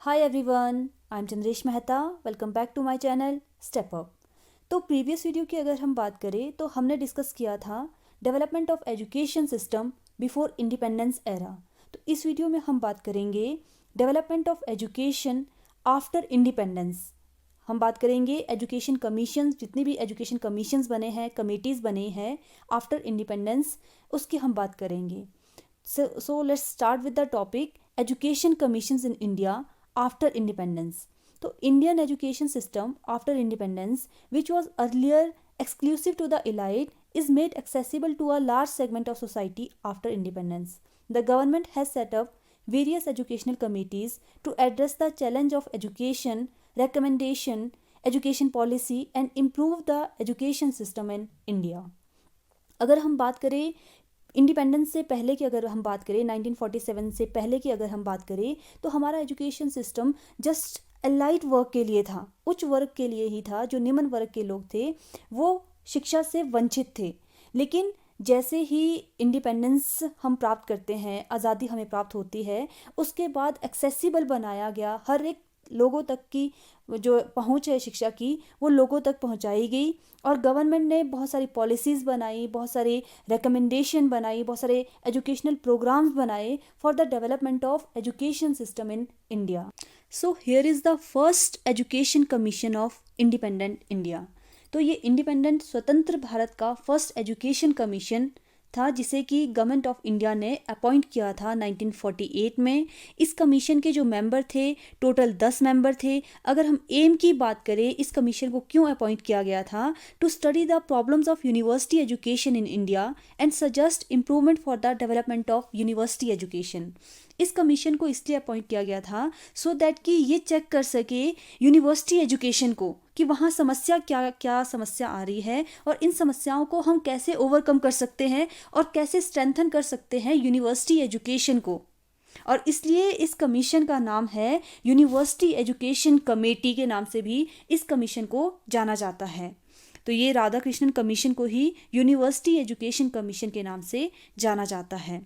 Hi everyone, I am Chandresh Mehta. Welcome back to my channel Step Up. तो previous video की अगर हम बात करें तो हमने डिस्कस किया था development of education system before independence era. तो इस वीडियो में हम बात करेंगे development of education after independence. हम बात करेंगे एजुकेशन कमीशन, जितनी भी एजुकेशन कमीशंस बने हैं, कमेटीज़ बने हैं आफ्टर इंडिपेंडेंस, उसकी हम बात करेंगे। So let's start with the topic education commissions in India after independence. तो Indian education system after independence, which was earlier exclusive to the elite, is made accessible to a large segment of society after independence. The government has set up various educational committees to address the challenge of education, recommendation, education policy and improve the education system in India. अगर हम बात करें independence से पहले की, अगर हम बात करें 1947 से पहले की अगर हम बात करें, तो हमारा एजुकेशन सिस्टम जस्ट एलाइट वर्ग के लिए था, उच्च वर्ग के लिए ही था। जो निम्न वर्ग के लोग थे वो शिक्षा से वंचित थे। लेकिन जैसे ही इंडिपेंडेंस हम प्राप्त करते हैं, आज़ादी हमें प्राप्त होती है, उसके बाद एक्सेसिबल बनाया गया, हर एक लोगों तक की जो पहुंच है शिक्षा की वो लोगों तक पहुंचाई गई। और गवर्नमेंट ने बहुत सारी पॉलिसीज़ बनाई, बहुत सारे रिकमेंडेशन बनाई, बहुत सारे एजुकेशनल प्रोग्राम्स बनाए for the development of education system in India. So here is the first education commission of independent India. तो ये इंडिपेंडेंट स्वतंत्र भारत का फर्स्ट एजुकेशन कमीशन था, जिसे कि गवर्नमेंट ऑफ इंडिया ने अपॉइंट किया था 1948 में। इस कमीशन के जो मेंबर थे, टोटल 10 मेंबर थे। अगर हम एम की बात करें, इस कमीशन को क्यों अपॉइंट किया गया था? To study the problems of university education in India and suggest improvement for the development of university education. इस कमीशन को इसलिए अपॉइंट किया गया था सो दैट कि ये चेक कर सके यूनिवर्सिटी एजुकेशन को कि वहाँ समस्या क्या क्या समस्या आ रही है और इन समस्याओं को हम कैसे ओवरकम कर सकते हैं और कैसे स्ट्रेंथन कर सकते हैं यूनिवर्सिटी एजुकेशन को। और इसलिए इस कमीशन का नाम है यूनिवर्सिटी एजुकेशन कमेटी के नाम से भी इस कमीशन को जाना जाता है। तो ये राधाकृष्णन कमीशन को ही यूनिवर्सिटी एजुकेशन कमीशन के नाम से जाना जाता है।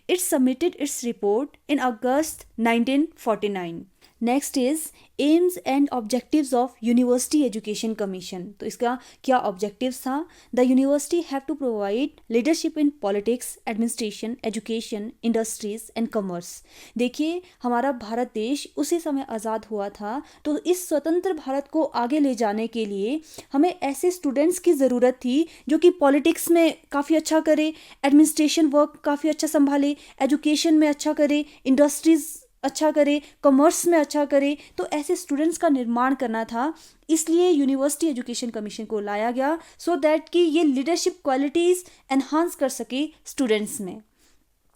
It submitted its report in August 1949। Next is aims and objectives of university education commission. तो इसका क्या ऑब्जेक्टिव्स था? The university have to provide leadership in politics, administration, education, industries and commerce. देखिए, हमारा भारत देश उसी समय आज़ाद हुआ था, तो इस स्वतंत्र भारत को आगे ले जाने के लिए हमें ऐसे स्टूडेंट्स की ज़रूरत थी जो कि पॉलिटिक्स में काफ़ी अच्छा करे, एडमिनिस्ट्रेशन वर्क काफ़ी अच्छा संभाले, एजुकेशन में अच्छा करे, इंडस्ट्रीज़ अच्छा करे, कॉमर्स में अच्छा करे। तो ऐसे स्टूडेंट्स का निर्माण करना था, इसलिए यूनिवर्सिटी एजुकेशन कमीशन को लाया गया सो दैट कि ये लीडरशिप क्वालिटीज़ एनहांस कर सके स्टूडेंट्स में।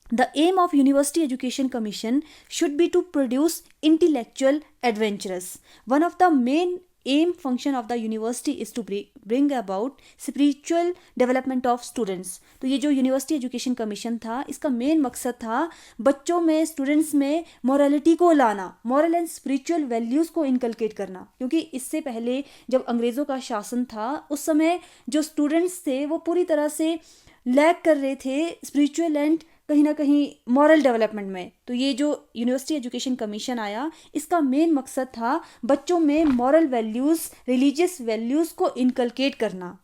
The aim of University Education Commission should be to produce intellectual adventurers. One of the main aim function of the university is to bring about spiritual development of students. तो ये जो university education commission था, इसका main मकसद था बच्चों में, students में मॉरलिटी को लाना, मॉरल एंड स्पिरिचुअल वैल्यूज़ को इनकलकेट करना। क्योंकि इससे पहले जब अंग्रेज़ों का शासन था, उस समय जो स्टूडेंट्स थे वो पूरी तरह से लैग कर रहे थे स्पिरिचुअल एंड कहीं ना कहीं मॉरल डेवलपमेंट में। तो ये जो यूनिवर्सिटी एजुकेशन कमीशन आया, इसका मेन मकसद था बच्चों में मॉरल वैल्यूज़, रिलीजियस वैल्यूज़ को इनकलकेट करना।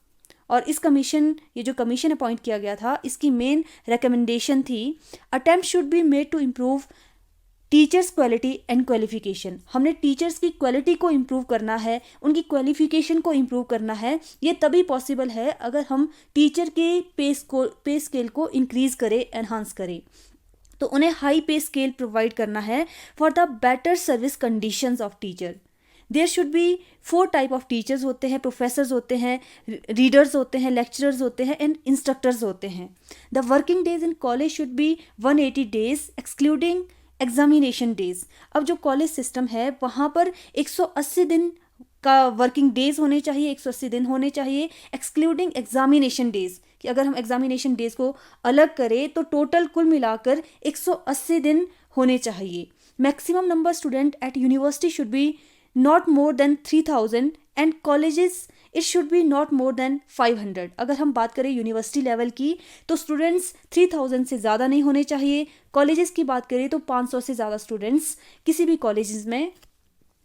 और इस कमीशन, ये जो कमीशन अपॉइंट किया गया था, इसकी मेन रिकमेंडेशन थी attempt should be made to improve teachers quality and qualification. हमने टीचर्स की क्वालिटी को इम्प्रूव करना है, उनकी क्वालिफिकेशन को इम्प्रूव करना है। ये तभी पॉसिबल है अगर हम टीचर के पे स्केल को इंक्रीज़ करें, एनहांस करें। तो उन्हें हाई पे स्केल प्रोवाइड करना है for the better service conditions of teacher. There should be 4 type of teachers होते हैं, प्रोफेसर्स होते हैं, रीडर्स होते हैं, लेक्चरर्स होते हैं एंड इंस्ट्रक्टर्स होते हैं। The working days in college should be 180 days excluding examination days. अब जो कॉलेज सिस्टम है वहाँ पर 180 दिन का वर्किंग डेज होने चाहिए, 180 दिन होने चाहिए, एक्सक्लूडिंग एग्जामिनेशन डेज। कि अगर हम एग्जामिनेशन डेज को अलग करें तो टोटल कुल मिलाकर 180 दिन होने चाहिए। Maximum number student at university should be not more than 3000 and colleges it should be not more than 500। अगर हम बात करें यूनिवर्सिटी लेवल की तो स्टूडेंट्स 3000 से ज़्यादा नहीं होने चाहिए। कॉलेजेस की बात करें तो 500 से ज़्यादा स्टूडेंट्स किसी भी कॉलेजेस में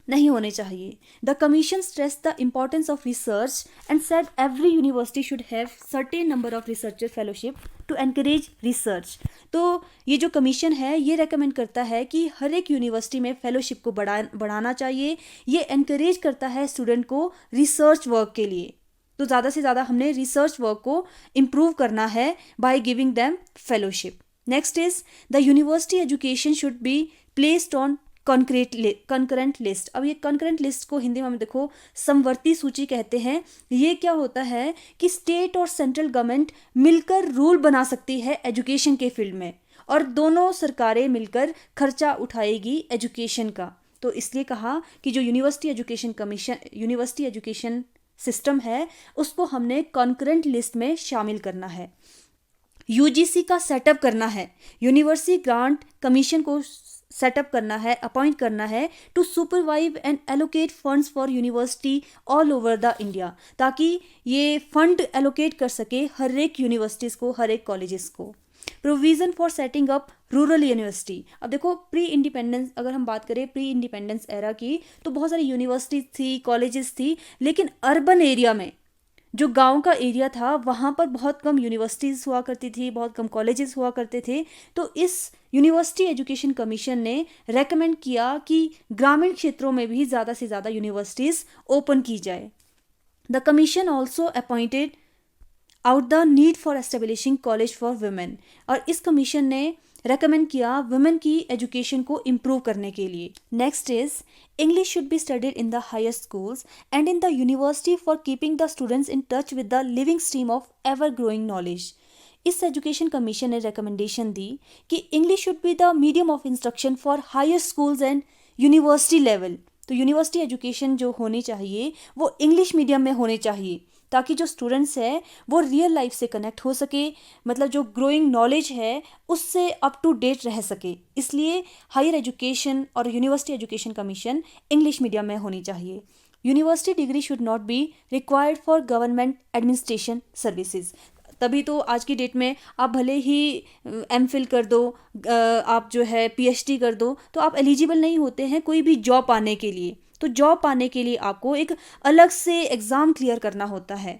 नहीं होने चाहिए। The commission stress the importance of research and said every university should have certain number of researcher fellowship to encourage research. तो ये जो कमीशन है ये रेकमेंड करता है कि हर एक यूनिवर्सिटी में फेलोशिप को बढ़ाना चाहिए। ये एनकरेज करता है स्टूडेंट को रिसर्च वर्क के लिए। तो ज़्यादा से ज़्यादा हमने रिसर्च वर्क को इम्प्रूव करना है by giving them fellowship. Next is the university education should be placed on concurrent list. अब ये कंकरेंट लिस्ट को हिंदी में हम देखो समवर्ती सूची कहते हैं। ये क्या होता है कि स्टेट और सेंट्रल गवर्नमेंट मिलकर रूल बना सकती है एजुकेशन के फील्ड में, और दोनों सरकारें मिलकर खर्चा उठाएगी एजुकेशन का। तो इसलिए कहा कि जो यूनिवर्सिटी एजुकेशन सिस्टम है उसको हमने कॉन्करेंट लिस्ट में शामिल करना है। यूजीसी का सेटअप करना है, यूनिवर्सिटी ग्रांट कमीशन को सेटअप करना है, अपॉइंट करना है to supervise and allocate funds for university all over the India, ताकि ये फंड एलोकेट कर सके हर एक यूनिवर्सिटीज़ को, हर एक कॉलेजेस को। Provision for setting up rural university. अब देखो प्री इंडिपेंडेंस, अगर हम बात करें प्री इंडिपेंडेंस एरा की, तो बहुत सारी यूनिवर्सिटीज थी, कॉलेजेस थी, लेकिन अर्बन एरिया में जो गांव का एरिया था वहाँ पर बहुत कम यूनिवर्सिटीज़ हुआ करती थी, बहुत कम कॉलेजेस हुआ करते थे। तो इस यूनिवर्सिटी एजुकेशन कमीशन ने रेकमेंड किया कि ग्रामीण क्षेत्रों में भी ज़्यादा से ज़्यादा यूनिवर्सिटीज़ ओपन की जाए। The commission also appointed out the need for establishing college for women, और इस कमीशन ने रेकमेंड किया वुमेन की एजुकेशन को इम्प्रूव करने के लिए। Next is English should be studied in the higher schools and in the university for keeping the students in touch with the living stream of ever growing knowledge. इस education commission ने recommendation दी कि English should be the medium of instruction for higher schools and university level. तो university education जो होनी चाहिए वो English medium में होनी चाहिए, ताकि जो स्टूडेंट्स है वो रियल लाइफ से कनेक्ट हो सके, मतलब जो ग्रोइंग नॉलेज है उससे अप टू डेट रह सके। इसलिए हायर एजुकेशन और university education commission English medium में होनी चाहिए। University degree should not be required for government administration services. तभी तो आज की डेट में आप भले ही एमफिल कर दो, आप जो है पीएचडी कर दो, तो आप एलिजिबल नहीं होते हैं कोई भी जॉब पाने के लिए। तो जॉब पाने के लिए आपको एक अलग से एग्ज़ाम क्लियर करना होता है।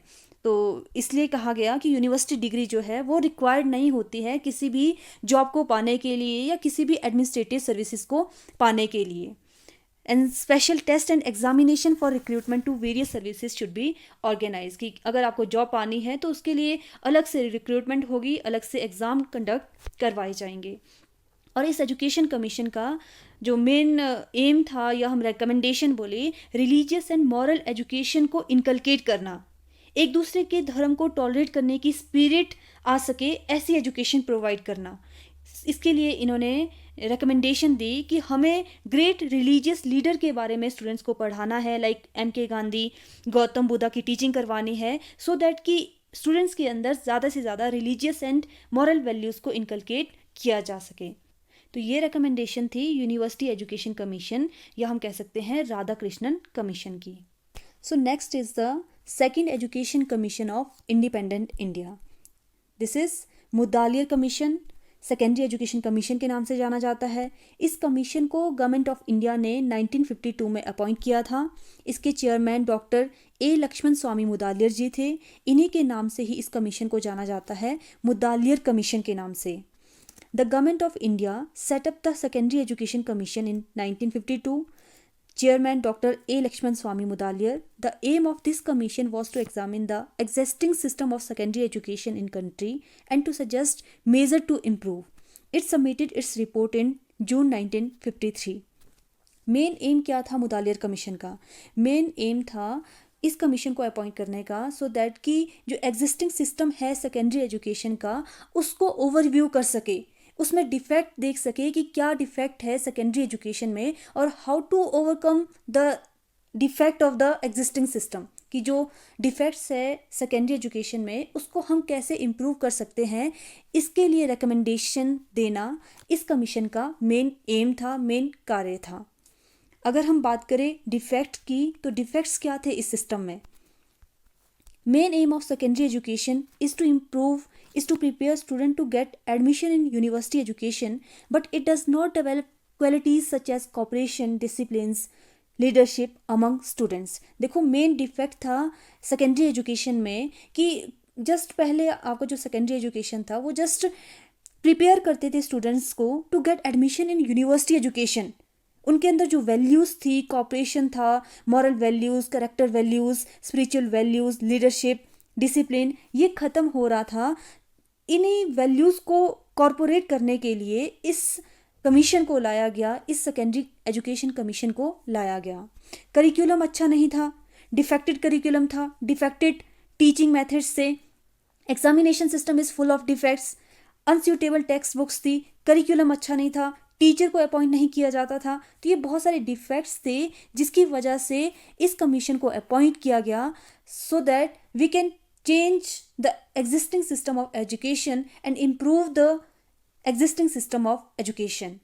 तो इसलिए कहा गया कि यूनिवर्सिटी डिग्री जो है वो रिक्वायर्ड नहीं होती है किसी भी जॉब को पाने के लिए या किसी भी एडमिनिस्ट्रेटिव सर्विसेज को पाने के लिए। And special test and examination for recruitment to various services should be organise, कि अगर आपको जॉब पानी है तो उसके लिए अलग से रिक्रूटमेंट होगी, अलग से एग्ज़ाम कंडक्ट करवाए जाएंगे। और इस एजुकेशन कमीशन का जो मेन एम था या हम रिकमेंडेशन बोले, रिलीजियस एंड मॉरल एजुकेशन को इनकलकेट करना, एक दूसरे के धर्म को टॉलरेट करने की स्पिरिट आ सके ऐसी एजुकेशन प्रोवाइड करना। इसके लिए इन्होंने रिकमेंडेशन दी कि हमें ग्रेट रिलीजियस लीडर के बारे में स्टूडेंट्स को पढ़ाना है, लाइक MK गांधी, गौतम बुद्धा की टीचिंग करवानी है, सो दैट कि स्टूडेंट्स के अंदर ज़्यादा से ज़्यादा रिलीजियस एंड मॉरल वैल्यूज़ को इनकलकेट किया जा सके। तो ये रिकमेंडेशन थी यूनिवर्सिटी एजुकेशन कमीशन, या हम कह सकते हैं राधा कृष्णन कमीशन की। So next is the second education commission of independent India. This is Mudaliar commission, secondary education commission के नाम से जाना जाता है। इस कमीशन को गवर्नमेंट ऑफ इंडिया ने 1952 में अपॉइंट किया था। इसके चेयरमैन डॉक्टर A लक्ष्मण स्वामी मुदालियर जी थे। इन्हीं के नाम से ही इस कमीशन को जाना जाता है, मुदालियर कमीशन के नाम से। The Government of India set up the Secondary Education Commission in 1952. Chairman Dr. A. Lakshman Swami Mudaliar. The aim of this commission was to examine the existing system of secondary education in country and to suggest measures to improve. It submitted its report in June 1953. Main M क्या था Mudaliar commission का? Main M था इस commission को appoint करने का, so that कि जो एग्जिस्टिंग सिस्टम है सेकेंडरी एजुकेशन का उसको ओवरव्यू कर सके, उसमें डिफेक्ट देख सके कि क्या डिफेक्ट है सेकेंडरी एजुकेशन में और how to overcome the defect of the existing system, कि जो डिफेक्ट्स है सेकेंडरी एजुकेशन में उसको हम कैसे इम्प्रूव कर सकते हैं। इसके लिए रिकमेंडेशन देना इस कमीशन का मेन एम था, मेन कार्य था। अगर हम बात करें डिफेक्ट की, तो डिफेक्ट्स क्या थे इस सिस्टम में? Main M of secondary education is to prepare student to get admission in university education, but it does not develop qualities such as cooperation, disciplines, leadership among students. देखो main defect था secondary education में कि just पहले आपका जो secondary education था वो just prepare करते थे स्टूडेंट्स को to get admission in university education. उनके अंदर जो वैल्यूज़ थी, कॉपरेशन था, moral values, character values, spiritual values, leadership, discipline, ये ख़त्म हो रहा था। इन्हीं वैल्यूज़ को कॉरपोरेट करने के लिए इस कमीशन को लाया गया, इस सेकेंडरी एजुकेशन कमीशन को लाया गया। करिकुलम अच्छा नहीं था, डिफेक्टेड करिकुलम था, डिफेक्टेड टीचिंग मेथड्स से, examination system is full of defects, unsuitable text books थी, करिकुलम अच्छा नहीं था, टीचर को अपॉइंट नहीं किया जाता था। तो ये बहुत सारे डिफेक्ट्स थे जिसकी वजह से इस कमीशन को अपॉइंट किया गया, so that we can change the existing system of education and improve the existing system of education.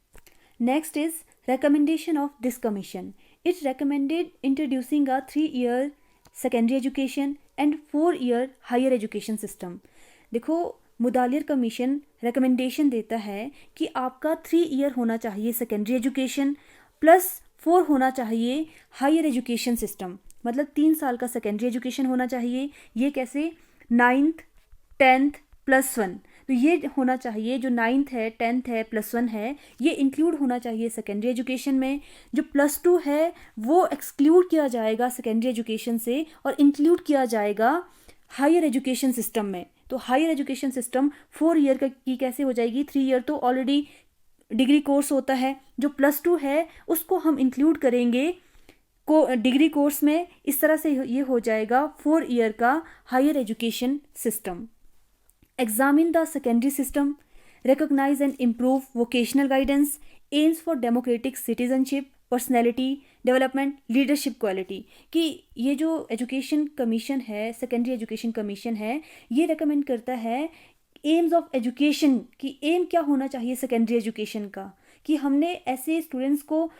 Next is recommendation of this commission. It recommended introducing a 3-year secondary education and 4-year higher education system. देखो Mudaliar commission recommendation देता है कि आपका 3 year होना चाहिए secondary education plus 4 होना चाहिए higher education system. मतलब 3 साल का सेकेंडरी एजुकेशन होना चाहिए। ये कैसे? 9th 10th +1, तो ये होना चाहिए। जो 9th है, 10th है, +1 है, ये इंक्लूड होना चाहिए सेकेंडरी एजुकेशन में। जो +2 है वो एक्सक्लूड किया जाएगा सेकेंडरी एजुकेशन से और इंक्लूड किया जाएगा हायर एजुकेशन सिस्टम में। तो हायर एजुकेशन सिस्टम 4 ईयर की कैसे हो जाएगी? 3 ईयर तो ऑलरेडी डिग्री कोर्स होता है। जो +2 है उसको हम इंक्लूड करेंगे को डिग्री कोर्स में। इस तरह से ये हो जाएगा 4 ईयर का higher education system. Examine the secondary system, recognise and improve vocational guidance, aims for democratic citizenship, personality development, leadership quality. कि ये जो एजुकेशन कमीशन है, सेकेंडरी एजुकेशन कमीशन है, ये रिकमेंड करता है एम्स ऑफ एजुकेशन कि एम क्या होना चाहिए सेकेंडरी एजुकेशन का, कि हमने ऐसे स्टूडेंट्स को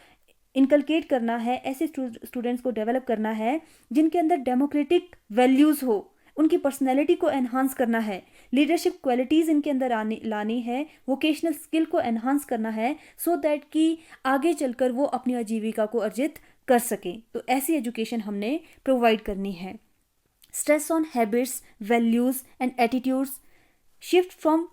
इनकलकेट करना है, ऐसे स्टूडेंट्स को डेवलप करना है जिनके अंदर डेमोक्रेटिक वैल्यूज़ हो, उनकी पर्सनैलिटी को एनहांस करना है, लीडरशिप क्वालिटीज़ इनके अंदर लानी है, वोकेशनल स्किल को एनहांस करना है, सो दैट कि आगे चलकर वो अपनी आजीविका को अर्जित कर सकें। तो ऐसी एजुकेशन हमने प्रोवाइड करनी है। Stress on habits, values and attitudes, shift from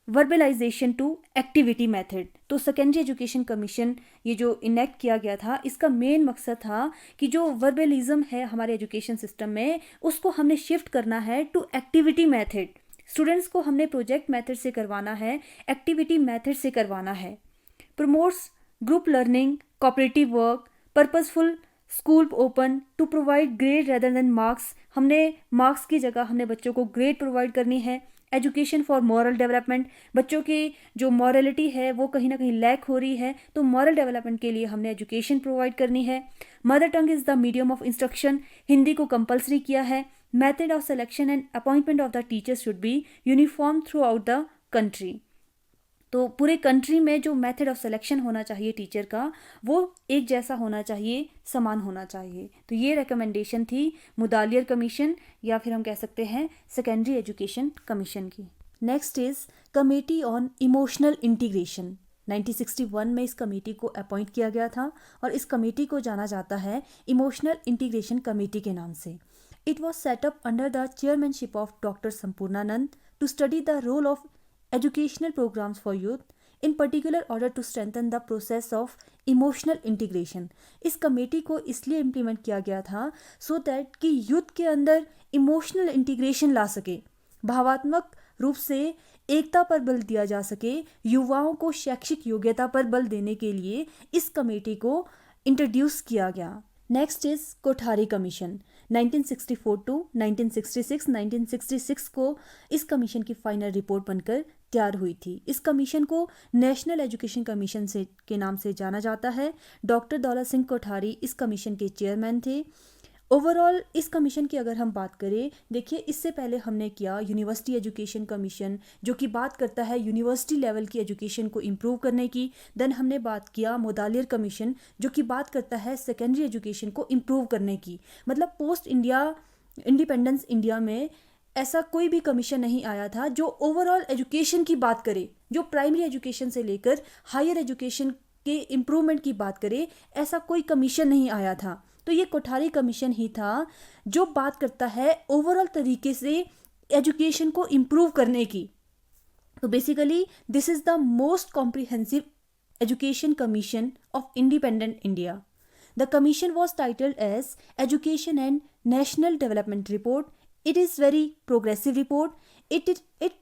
verbalisation to activity method. तो सेकेंडरी एजुकेशन कमीशन ये जो इनेक्ट किया गया था, इसका मेन मकसद था कि जो वर्बलिज्म है हमारे एजुकेशन सिस्टम में, उसको हमने शिफ्ट करना है टू एक्टिविटी मेथड। स्टूडेंट्स को हमने प्रोजेक्ट मेथड से करवाना है, एक्टिविटी मेथड से करवाना है। Promotes group learning, cooperative work, purposeful school open to provide grade rather than marks. हमने मार्क्स की जगह हमने बच्चों को ग्रेड प्रोवाइड करनी है। एजुकेशन फॉर मॉरल डेवलपमेंट, बच्चों की जो मॉरलिटी है वो कहीं ना कहीं लैक हो रही है, तो मॉरल डेवलपमेंट के लिए हमने एजुकेशन प्रोवाइड करनी है। Mother tongue is the medium of instruction, Hindi को कंपलसरी किया है। Method of selection and appointment of the teachers should be uniform through out the country. तो पूरे कंट्री में जो मेथड ऑफ सिलेक्शन होना चाहिए टीचर का, वो एक जैसा होना चाहिए, समान होना चाहिए। तो ये रिकमेंडेशन थी मुदालियर कमीशन, या फिर हम कह सकते हैं सेकेंडरी एजुकेशन कमीशन की। Next is committee on emotional integration. 1961 में इस कमेटी को अपॉइंट किया गया था और इस कमेटी को जाना जाता है इमोशनल इंटीग्रेशन कमेटी के नाम से। It was set up under the chairmanship of doctor Sampurnanand to study the role of educational programs for youth, in particular order to strengthen the process of emotional integration। इस committee को इसलिए implement किया गया था so that कि youth के अंदर emotional integration ला सके, भावात्मक रूप से एकता पर बल दिया जा सके, युवाओं को शैक्षिक योग्यता पर बल देने के लिए इस कमेटी को इंट्रोड्यूस किया गया। Next is Kothari commission. 1964 to 1966 को इस कमीशन की फाइनल रिपोर्ट बनकर तैयार हुई थी। इस कमीशन को नेशनल एजुकेशन कमीशन से के नाम से जाना जाता है। डॉक्टर दौलत सिंह कोठारी इस कमीशन के चेयरमैन थे। ओवरऑल इस कमीशन की अगर हम बात करें, देखिए इससे पहले हमने किया यूनिवर्सिटी एजुकेशन कमीशन, जो कि बात करता है यूनिवर्सिटी लेवल की एजुकेशन को इम्प्रूव करने की। देन हमने बात किया मुदालियर कमीशन, जो कि बात करता है सेकेंडरी एजुकेशन को इम्प्रूव करने की। मतलब पोस्ट इंडिपेंडेंस इंडिया में ऐसा कोई भी कमीशन नहीं आया था जो ओवरऑल एजुकेशन की बात करे, जो प्राइमरी एजुकेशन से लेकर हायर एजुकेशन के इम्प्रूवमेंट की बात करें, ऐसा कोई कमीशन नहीं आया था। तो ये कोठारी कमीशन ही था जो बात करता है ओवरऑल तरीके से एजुकेशन को इम्प्रूव करने की। तो basically this is the most comprehensive education commission of independent India. The commission was titled as Education and National Development Report. It is very progressive report. It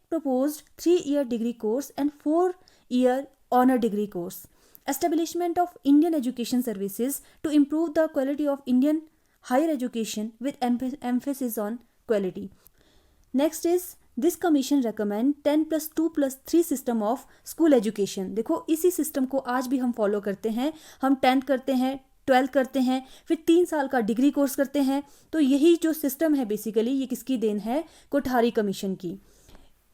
proposed 3-year degree course and 4-year honor degree course. Establishment of Indian education services to improve the quality of Indian higher education with emphasis on quality. Next is this commission recommend 10+2+3 system of school education. देखो इसी system को आज भी हम follow करते हैं। हम 10th करते हैं, 12th करते हैं, फिर 3 साल का डिग्री कोर्स करते हैं। तो यही जो सिस्टम है बेसिकली ये किसकी देन है? कोठारी कमीशन की।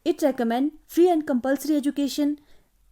It recommend free and compulsory education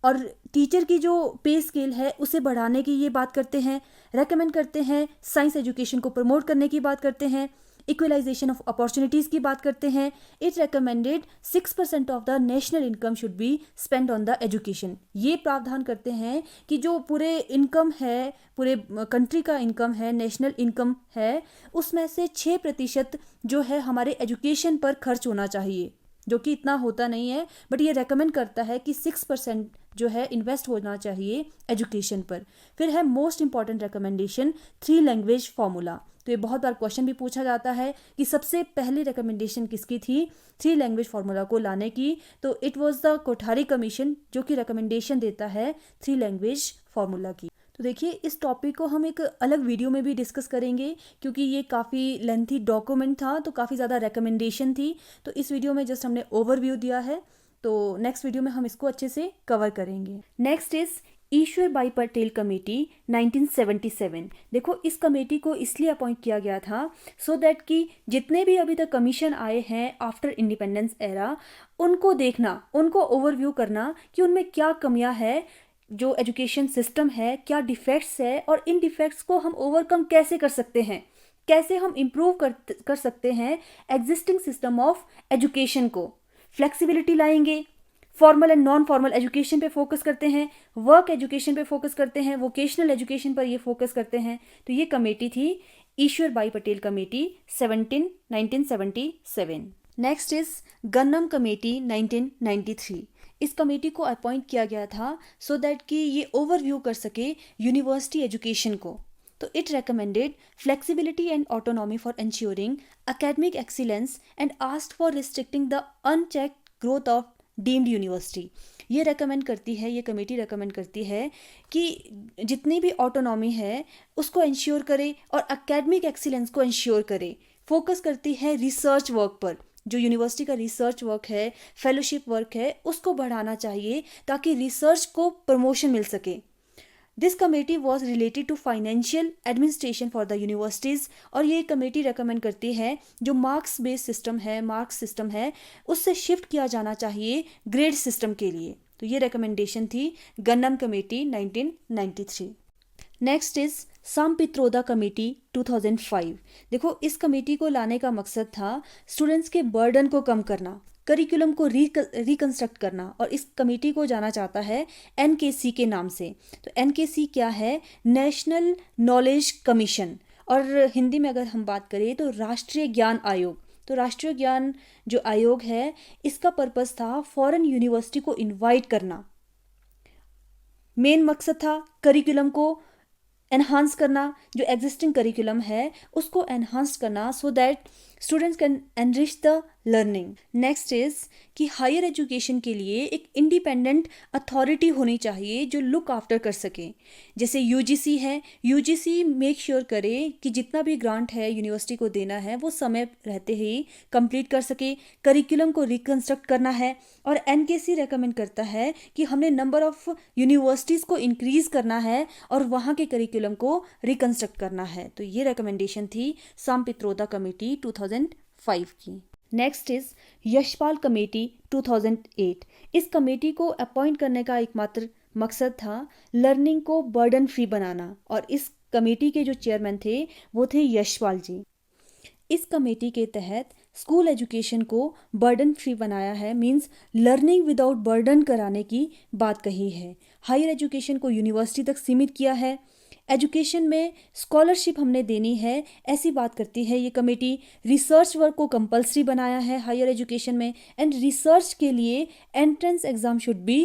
और टीचर की जो पे स्केल है उसे बढ़ाने की ये बात करते हैं। रेकमेंड करते हैं साइंस एजुकेशन को प्रमोट करने की बात करते हैं। इक्वलाइजेशन ऑफ अपॉर्चुनिटीज़ की बात करते हैं। It recommended 6% of the national income should be spend on the education. ये प्रावधान करते हैं कि जो पूरे इनकम है, पूरे कंट्री का इनकम है, नेशनल इनकम है, उसमें से 6% जो है हमारे एजुकेशन पर खर्च होना चाहिए, जो कि इतना होता नहीं है, बट ये रेकमेंड करता है कि 6% जो है इन्वेस्ट होना चाहिए एजुकेशन पर। फिर है most important recommendation 3 language formula. तो ये बहुत बार क्वेश्चन भी पूछा जाता है कि सबसे पहली रिकमेंडेशन किसकी थी? 3 लैंग्वेज फार्मूला को लाने की। तो it was the Kothari commission जो कि रिकमेंडेशन देता है 3 लैंग्वेज फार्मूला की। तो देखिए इस टॉपिक को हम एक अलग वीडियो में भी डिस्कस करेंगे क्योंकि ये काफ़ी लेंथी डॉक्यूमेंट था, तो काफ़ी ज़्यादा रिकमेंडेशन थी। तो इस वीडियो में जस्ट हमने ओवरव्यू दिया है, तो नेक्स्ट वीडियो में हम इसको अच्छे से कवर करेंगे। Next is Ishwar Bhai Patel committee 1977। देखो इस कमेटी को इसलिए अपॉइंट किया गया था सो दैट कि जितने भी अभी तक कमीशन आए हैं आफ्टर इंडिपेंडेंस एरा, उनको देखना, उनको ओवरव्यू करना कि उनमें क्या कमियां है, जो एजुकेशन सिस्टम है क्या डिफेक्ट्स है, और इन डिफेक्ट्स को हम ओवरकम कैसे कर सकते हैं, कैसे हम इम्प्रूव कर सकते हैं एग्जिस्टिंग सिस्टम ऑफ एजुकेशन को। फ्लेक्सिबिलिटी लाएंगे, formal and non formal education पे फोकस करते हैं, वर्क एजुकेशन पे फोकस करते हैं, वोकेशनल एजुकेशन पर ये फोकस करते हैं। तो ये कमेटी थी Ishwar Bhai Patel committee 1977। Next is Gnanam committee 1993। इस कमेटी को अपॉइंट किया गया था सो दैट कि ये ओवरव्यू कर सके यूनिवर्सिटी एजुकेशन को। तो it recommended flexibility and autonomy for ensuring academic excellence and asked for restricting the unchecked growth of deemed university. ये रेकमेंड करती है, ये कमेटी रेकमेंड करती है कि जितनी भी ऑटोनॉमी है उसको इंश्योर करे और एकेडमिक एक्सीलेंस को इंश्योर करे। फोकस करती है रिसर्च वर्क पर, जो यूनिवर्सिटी का रिसर्च वर्क है, फेलोशिप वर्क है, उसको बढ़ाना चाहिए ताकि रिसर्च को प्रमोशन मिल सके। This committee was related to financial administration for the universities. और ये कमेटी रेकमेंड करती है जो मार्क्स बेस्ड सिस्टम है, मार्क्स सिस्टम है, उससे शिफ्ट किया जाना चाहिए ग्रेड सिस्टम के लिए। तो ये रिकमेंडेशन थी Gnanam committee 1993। Next is Sam Pitroda committee 2005। देखो इस कमेटी को लाने का मकसद था स्टूडेंट्स के बर्डन को कम करना, करिकुलम को रिकंस्ट्रक्ट करना, और इस कमेटी को जाना चाहता है NKC के नाम से। तो NKC क्या है? नेशनल नॉलेज कमीशन, और हिंदी में अगर हम बात करें तो राष्ट्रीय ज्ञान आयोग। तो राष्ट्रीय ज्ञान जो आयोग है इसका पर्पस था फॉरेन यूनिवर्सिटी को इनवाइट करना। मेन मकसद था करिकुलम को एनहांस करना, जो एग्जिस्टिंग करिकुलम है उसको एनहांस करना so that students can enrich the learning. Next is कि हायर एजुकेशन के लिए एक इंडिपेंडेंट अथॉरिटी होनी चाहिए जो लुक आफ्टर कर सके। जैसे UGC है, UGC मेक श्योर करे कि जितना भी ग्रांट है यूनिवर्सिटी को देना है वो समय रहते ही कंप्लीट कर सके, करिकुलम को रिकंस्ट्रक्ट करना है। और NKC रेकमेंड करता है कि हमने नंबर ऑफ यूनिवर्सिटीज़ को इंक्रीज करना है और वहाँ के करिकुलम को रिकंस्ट्रक्ट करना है। तो ये रिकमेंडेशन थी सांपित्रोदा कमेटी 2005 की। Next is Yashpal committee 2008। इस कमेटी को अपॉइंट करने का एकमात्र मकसद था लर्निंग को बर्डन फ्री बनाना, और इस कमेटी के जो चेयरमैन थे वो थे यशपाल जी। इस कमेटी के तहत स्कूल एजुकेशन को बर्डन फ्री बनाया है, मींस लर्निंग विदाउट बर्डन कराने की बात कही है। हायर एजुकेशन को यूनिवर्सिटी तक सीमित किया है, एजुकेशन में स्कॉलरशिप हमने देनी है, ऐसी बात करती है ये कमेटी। रिसर्च वर्क को कंपलसरी बनाया है हायर एजुकेशन में, एंड रिसर्च के लिए entrance exam should be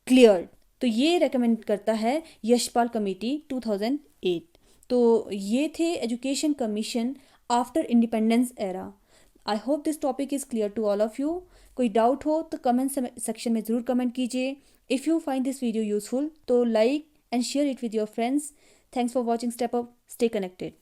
clear. तो ये रेकमेंड करता है यशपाल कमेटी 2008। तो ये थे education commission after independence era. I hope this topic is clear to all of you. कोई डाउट हो तो कमेंट सेक्शन में ज़रूर कमेंट कीजिए। If you find this video useful तो like and share it with your friends. Thanks for watching Step Up. Stay connected.